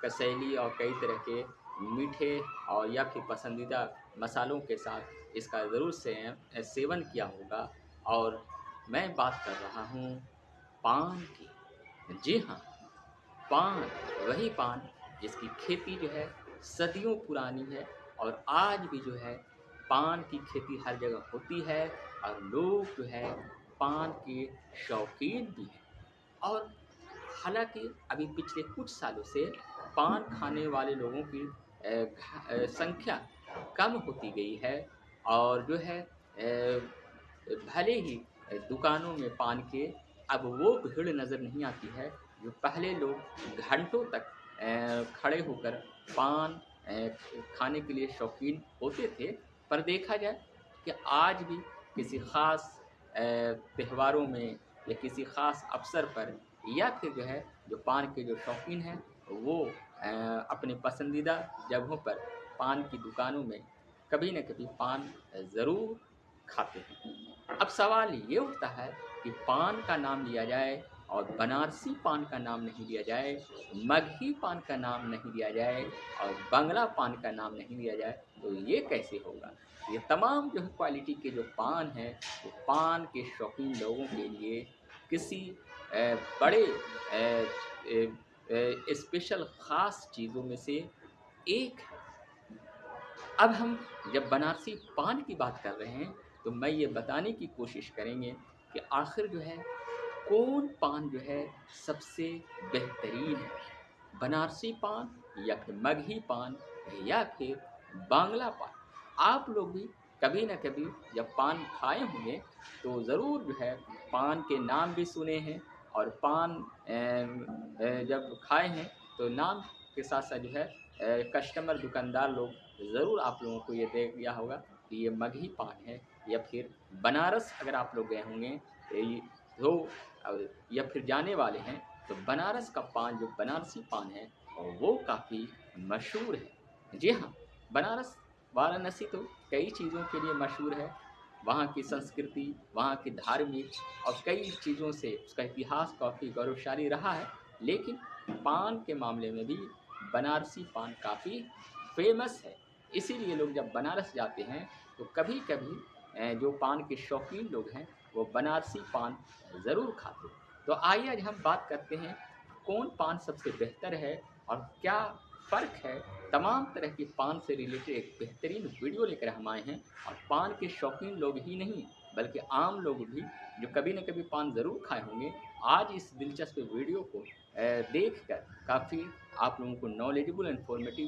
कसैली और कई तरह के मीठे और या फिर पसंदीदा मसालों के साथ इसका ज़रूर सेवन किया होगा। और मैं बात कर रहा हूँ पान की। जी हाँ, पान, वही पान जिसकी खेती जो है सदियों पुरानी है और आज भी जो है पान की खेती हर जगह होती है और लोग जो है पान के शौकीन भी हैं। और हालांकि अभी पिछले कुछ सालों से पान खाने वाले लोगों की संख्या कम होती गई है। और जो है भले ही दुकानों में पान के अब वो भीड़ नज़र नहीं आती है जो पहले लोग घंटों तक खड़े होकर पान खाने के लिए शौकीन होते थे। पर देखा जाए कि आज भी किसी ख़ास त्योहारों में या किसी ख़ास अवसर पर या फिर जो है जो पान के जो शौकीन हैं वो अपने पसंदीदा जगहों पर पान की दुकानों में कभी न कभी पान ज़रूर खाते हैं। अब सवाल ये उठता है कि पान का नाम लिया जाए और बनारसी पान का नाम नहीं लिया जाए, मगही पान का नाम नहीं लिया जाए और बंगला पान का नाम नहीं लिया जाए, तो ये कैसे होगा? ये तमाम जो है क्वालिटी के जो पान हैं, वो पान के शौकीन लोगों के लिए किसी बड़े स्पेशल ख़ास चीज़ों में से एक है। अब हम जब बनारसी पान की बात कर रहे हैं, तो मैं ये बताने की कोशिश करेंगे कि आखिर जो है कौन पान जो है सबसे बेहतरीन है, बनारसी पान या फिर मगही पान या फिर बांग्ला पान। आप लोग भी कभी न कभी जब पान खाए होंगे तो ज़रूर जो है पान के नाम भी सुने हैं और पान जब खाए हैं तो नाम के साथ साथ जो है कस्टमर दुकानदार लोग ज़रूर आप लोगों को ये दे दिया होगा कि ये मगही पान है। या फिर बनारस अगर आप लोग गए होंगे तो या फिर जाने वाले हैं तो बनारस का पान जो बनारसी पान है और वो काफ़ी मशहूर है। जी हाँ, बनारस वाराणसी तो कई चीज़ों के लिए मशहूर है। वहाँ की संस्कृति, वहाँ की धार्मिक और कई चीज़ों से उसका इतिहास काफ़ी गौरवशाली रहा है। लेकिन पान के मामले में भी बनारसी पान काफ़ी फेमस है। इसीलिए लोग जब बनारस जाते हैं तो कभी कभी जो पान के शौकीन लोग हैं वो बनारसी पान ज़रूर खाते हैं। तो आइए आज हम बात करते हैं कौन पान सबसे बेहतर है और क्या फ़र्क है। तमाम तरह के पान से रिलेटेड एक बेहतरीन वीडियो लेकर हम आए हैं और पान के शौकीन लोग ही नहीं बल्कि आम लोग भी जो कभी न कभी पान ज़रूर खाए होंगे, आज इस दिलचस्प वीडियो को देख कर काफ़ी आप लोगों को नॉलेजेबल इन्फॉर्मेटिव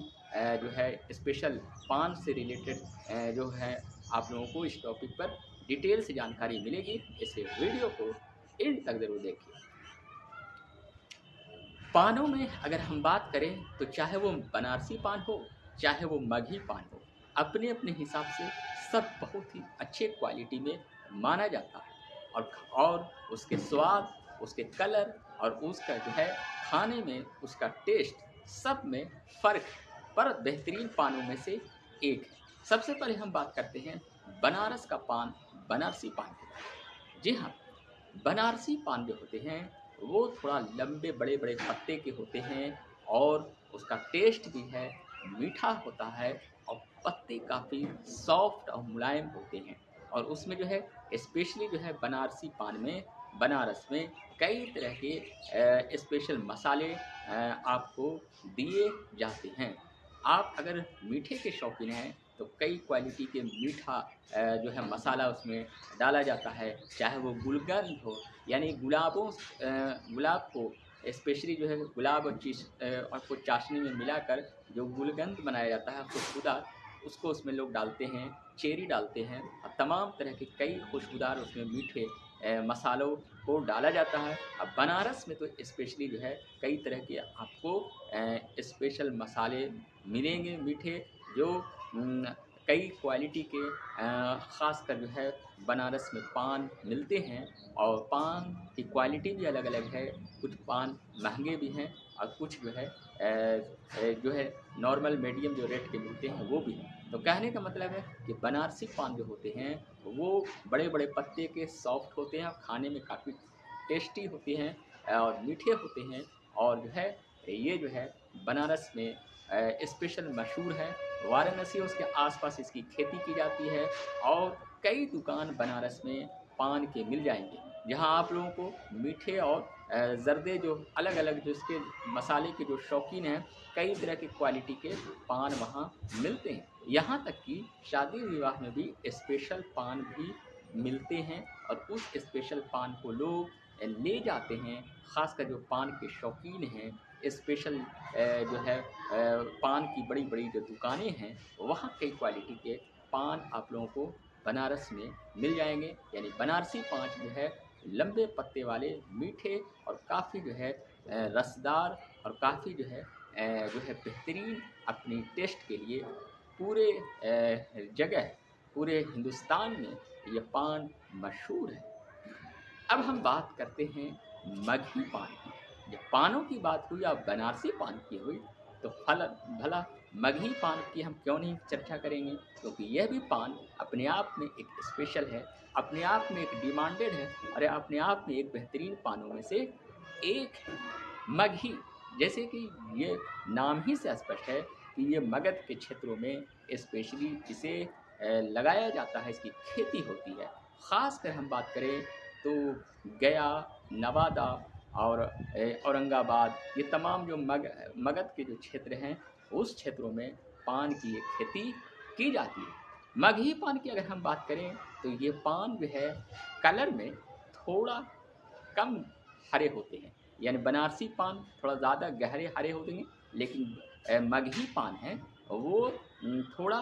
जो है स्पेशल पान से रिलेटेड जो है आप लोगों को इस टॉपिक पर डिटेल से जानकारी मिलेगी। इस वीडियो को एंड तक ज़रूर देखिए। पानों में अगर हम बात करें तो चाहे वो बनारसी पान हो, चाहे वो मगही पान हो, अपने अपने हिसाब से सब बहुत ही अच्छे क्वालिटी में माना जाता है। और उसके स्वाद, उसके कलर और उसका जो है खाने में उसका टेस्ट सब में फ़र्क है, पर बेहतरीन पानों में से एक है। सबसे पहले हम बात करते हैं बनारस का पान, बनारसी पान के बारे में। जी हाँ, बनारसी पान जो होते हैं वो थोड़ा लंबे बड़े बड़े पत्ते के होते हैं और उसका टेस्ट भी है मीठा होता है और पत्ते काफ़ी सॉफ्ट और मुलायम होते हैं। और उसमें जो है स्पेशली जो है बनारसी पान में बनारस में कई तरह के स्पेशल मसाले आपको दिए जाते हैं। आप अगर मीठे के शौकीन हैं तो कई क्वालिटी के मीठा जो है मसाला उसमें डाला जाता है, चाहे वो गुलकंद हो यानी गुलाब को स्पेशली जो है गुलाब और को चाशनी में मिलाकर जो गुलकंद बनाया जाता है खुशबूदार, उसको उसमें लोग डालते हैं, चेरी डालते हैं और तमाम तरह के कई खुशबूदार उसमें मीठे मसालों को डाला जाता है। अब बनारस में तो स्पेशली जो है कई तरह के आपको स्पेशल मसाले मिलेंगे मीठे जो कई क्वालिटी के ख़ासकर जो है बनारस में पान मिलते हैं। और पान की क्वालिटी भी अलग अलग है, कुछ पान महंगे भी हैं और कुछ जो है जो है नॉर्मल मीडियम जो रेट के मिलते हैं वो भी हैं। तो कहने का मतलब है कि बनारसी पान जो होते हैं वो बड़े बड़े पत्ते के सॉफ्ट होते हैं और खाने में काफ़ी टेस्टी होते हैं और मीठे होते हैं। और जो है ये जो है बनारस में स्पेशल मशहूर है। वाराणसी और उसके आसपास इसकी खेती की जाती है और कई दुकान बनारस में पान के मिल जाएंगे, जहां आप लोगों को मीठे और ज़र्दे जो अलग अलग जो इसके मसाले के जो शौकीन हैं, कई तरह की क्वालिटी के पान वहाँ मिलते हैं। यहाँ तक कि शादी विवाह में भी स्पेशल पान भी मिलते हैं और उस स्पेशल पान को लोग ले जाते हैं। ख़ासकर जो पान के शौकीन हैं, स्पेशल जो है पान की बड़ी बड़ी जो दुकानें हैं, वहाँ कई क्वालिटी के पान आप लोगों को बनारस में मिल जाएंगे। यानी बनारसी पान जो है लंबे पत्ते वाले, मीठे और काफ़ी जो है रसदार और काफ़ी जो है बेहतरीन अपनी टेस्ट के लिए पूरे जगह, पूरे हिंदुस्तान में ये पान मशहूर है। अब हम बात करते हैं मगही पान की। जब पानों की बात हुई या बनारसी पान की हुई, तो भला मगही पान की हम क्यों नहीं चर्चा करेंगे, क्योंकि यह भी पान अपने आप में एक स्पेशल है, अपने आप में एक डिमांडेड है और अपने आप में एक बेहतरीन पानों में से एक है। मगही, जैसे कि ये नाम ही से स्पष्ट है कि ये मगध के क्षेत्रों में स्पेशली इसे लगाया जाता है, इसकी खेती होती है। ख़ासकर हम बात करें तो गया, नवादा और औरंगाबाद, ये तमाम जो मगध के जो क्षेत्र हैं, उस क्षेत्रों में पान की ये खेती की जाती है। मगही पान की अगर हम बात करें तो ये पान जो है कलर में थोड़ा कम हरे होते हैं, यानी बनारसी पान थोड़ा ज़्यादा गहरे हरे होते हैं, लेकिन मगही पान है वो थोड़ा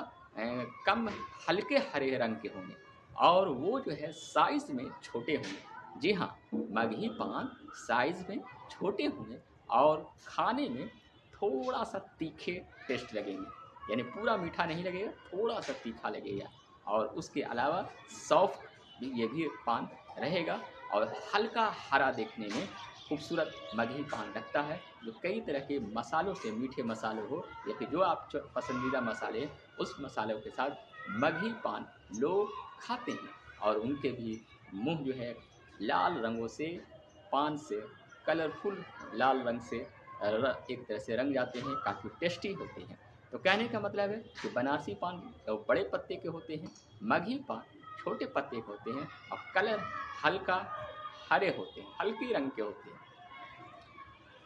कम हल्के हरे रंग के होंगे और वो जो है साइज़ में छोटे होंगे। जी हाँ, मगही पान साइज़ में छोटे होंगे और खाने में थोड़ा सा तीखे टेस्ट लगेंगे, यानी पूरा मीठा नहीं लगेगा, थोड़ा सा तीखा लगेगा और उसके अलावा सॉफ्ट भी ये भी पान रहेगा और हल्का हरा देखने में खूबसूरत मगही पान लगता है, जो कई तरह के मसालों से, मीठे मसालों हो या फिर जो आप पसंदीदा मसाले हैं, उस मसालों के साथ मगही पान लोग खाते हैं और उनके भी मुंह जो है लाल रंगों से, पान से कलरफुल लाल रंग से एक तरह से रंग जाते हैं, काफ़ी टेस्टी होते हैं। तो कहने का मतलब है कि बनारसी पान तो बड़े पत्ते के होते हैं, मगही पान छोटे पत्ते के होते हैं और कलर हल्का हरे होते हैं, हल्के रंग के होते हैं।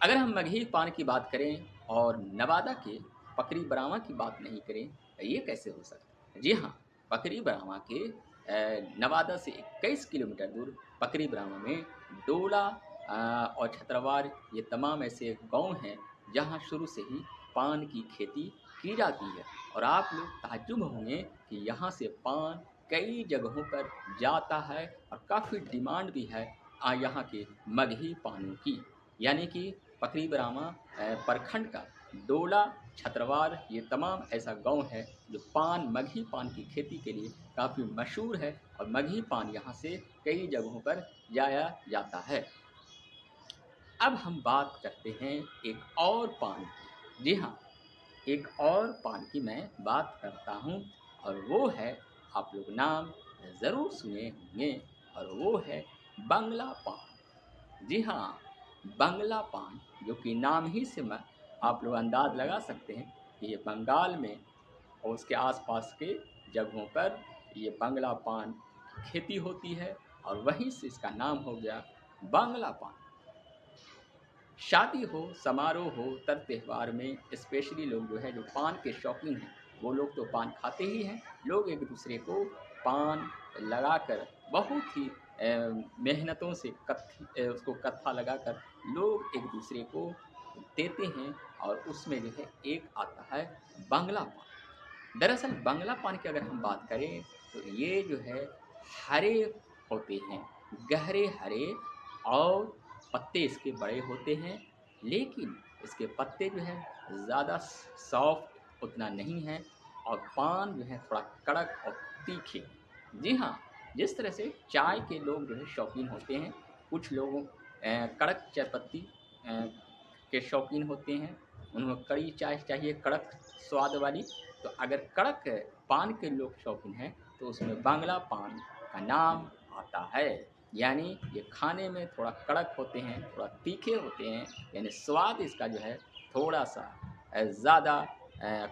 अगर हम मगही पान की बात करें और नवादा के पकड़ी बरामा की बात नहीं करें, तो ये कैसे हो सकता है? जी हाँ, पकड़ी बरामा के नवादा से 21 किलोमीटर दूर पकड़ी बरामा में डोला और छतरवार, ये तमाम ऐसे गांव हैं जहां शुरू से ही पान की खेती की जाती है और आप लोग ताज्जुब होंगे कि यहाँ से पान कई जगहों पर जाता है और काफ़ी डिमांड भी है यहाँ के मगही पानों की। यानी कि पकड़ी बरामा प्रखंड का डोला, छतरवार, ये तमाम ऐसा गांव है जो पान, मगही पान की खेती के लिए काफ़ी मशहूर है और मगही पान यहाँ से कई जगहों पर जाया जाता है। अब हम बात करते हैं एक और पान की। जी हाँ, एक और पान की मैं बात करता हूँ और वो है, आप लोग नाम ज़रूर सुने होंगे, और वो है बंगला पान। जी हाँ, बंगला पान, जो कि नाम ही से मैं आप लोग अंदाज़ लगा सकते हैं कि ये बंगाल में और उसके आसपास के जगहों पर ये बंगला पान की खेती होती है और वहीं से इसका नाम हो गया बंगला पान। शादी हो, समारोह हो, तर त्यौहार में स्पेशली लोग जो है जो पान के शौकीन हैं, वो लोग तो पान खाते ही हैं। लोग एक दूसरे को पान लगाकर बहुत ही मेहनतों से उसको कत्था लगाकर लोग एक दूसरे को देते हैं और उसमें जो है एक आता है बांग्ला पान। दरअसल बांग्ला पान की अगर हम बात करें तो ये जो है हरे होते हैं, गहरे हरे, और पत्ते इसके बड़े होते हैं, लेकिन इसके पत्ते जो है ज़्यादा सॉफ्ट उतना नहीं है और पान जो है थोड़ा कड़क और तीखे। जी हाँ, जिस तरह से चाय के लोग जो है शौकीन होते हैं, कुछ लोगों कड़क चाय पत्ती के शौकीन होते हैं, उन्हें कड़ी चाय चाहिए, कड़क स्वाद वाली। तो अगर कड़क पान के लोग शौकीन हैं तो उसमें बांग्ला पान का नाम आता है। यानी ये खाने में थोड़ा कड़क होते हैं, थोड़ा तीखे होते हैं, यानी स्वाद इसका जो है थोड़ा सा ज़्यादा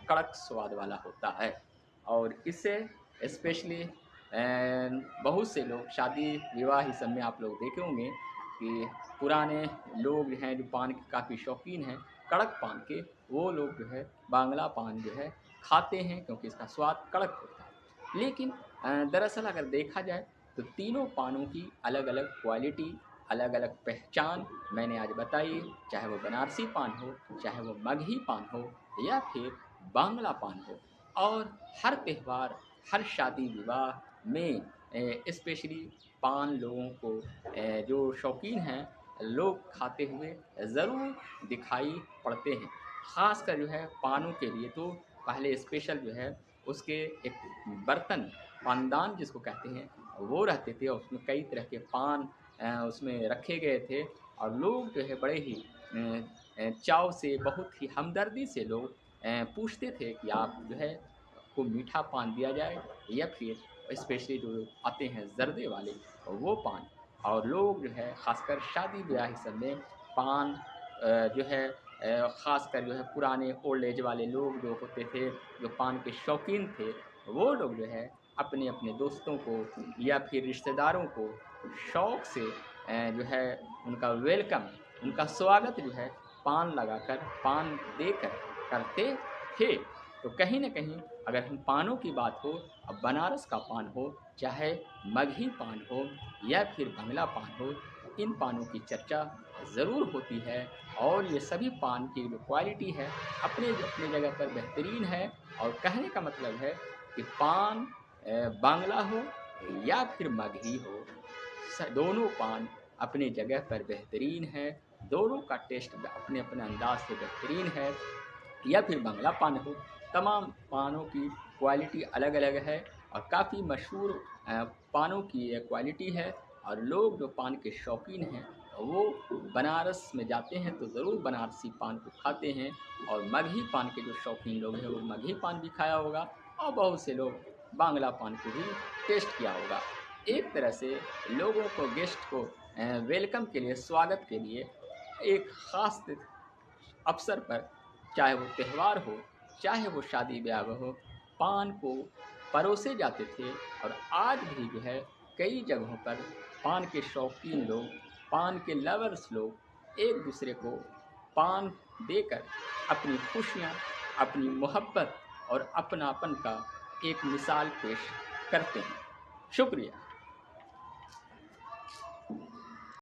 कड़क स्वाद वाला होता है। और इससे स्पेशली बहुत से लोग शादी विवाह इस सब में आप लोग देखे होंगे कि पुराने लोग हैं जो पान के काफ़ी शौकीन हैं, कड़क पान के, वो लोग जो है बांग्ला पान जो है खाते हैं क्योंकि इसका स्वाद कड़क होता है। लेकिन दरअसल अगर देखा जाए तो तीनों पानों की अलग अलग क्वालिटी, अलग अलग पहचान मैंने आज बताई, चाहे वो बनारसी पान हो, चाहे वो मगही पान हो या फिर बांग्ला पान हो। और हर त्यौहार, हर शादी विवाह में स्पेशली पान लोगों को जो शौकीन हैं लोग खाते हुए ज़रूर दिखाई पड़ते हैं। ख़ासकर जो है पानों के लिए तो पहले स्पेशल जो है उसके एक बर्तन, पानदान जिसको कहते हैं, वो रहते थे और उसमें कई तरह के पान उसमें रखे गए थे। और लोग जो है बड़े ही चाव से, बहुत ही हमदर्दी से लोग पूछते थे कि आप जो है को मीठा पान दिया जाए या फिर स्पेशली जो आते हैं जर्दे वाले वो पान। और लोग जो है ख़ासकर शादी ब्याह सब में पान जो है ख़ासकर जो है पुराने ओल्ड एज वाले लोग जो होते थे, जो पान के शौकीन थे, वो लोग जो है अपने अपने दोस्तों को या फिर रिश्तेदारों को शौक़ से जो है उनका वेलकम, उनका स्वागत जो है पान लगाकर, पान देकर करते थे। तो कहीं न कहीं अगर हम पानों की बात हो, अब बनारस का पान हो, चाहे मगही पान हो या फिर बंगला पान हो, इन पानों की चर्चा ज़रूर होती है। और ये सभी पान की जो क्वालिटी है अपने अपने जगह पर बेहतरीन है। और कहने का मतलब है कि पान बांग्ला हो या फिर मगही हो, दोनों पान अपने जगह पर बेहतरीन है, दोनों का टेस्ट अपने अपने अंदाज से बेहतरीन है। या फिर बांग्ला पान हो, तमाम पानों की क्वालिटी अलग अलग है और काफ़ी मशहूर पानों की ये क्वालिटी है। और लोग जो पान के शौकीन हैं वो बनारस में जाते हैं तो ज़रूर बनारसी पान को खाते हैं। और मगही पान के जो शौकीन लोग हैं वो मगही पान भी खाया होगा और बहुत से लोग बांग्ला पान को भी टेस्ट किया होगा। एक तरह से लोगों को, गेस्ट को वेलकम के लिए, स्वागत के लिए एक ख़ास अवसर पर, चाहे वो त्यौहार हो, चाहे वो शादी ब्याह हो, पान को परोसे जाते थे। और आज भी जो है कई जगहों पर पान के शौकीन लोग, पान के लवर्स लोग एक दूसरे को पान देकर अपनी खुशियाँ, अपनी मोहब्बत और अपनापन का एक मिसाल पेश करते हैं। शुक्रिया।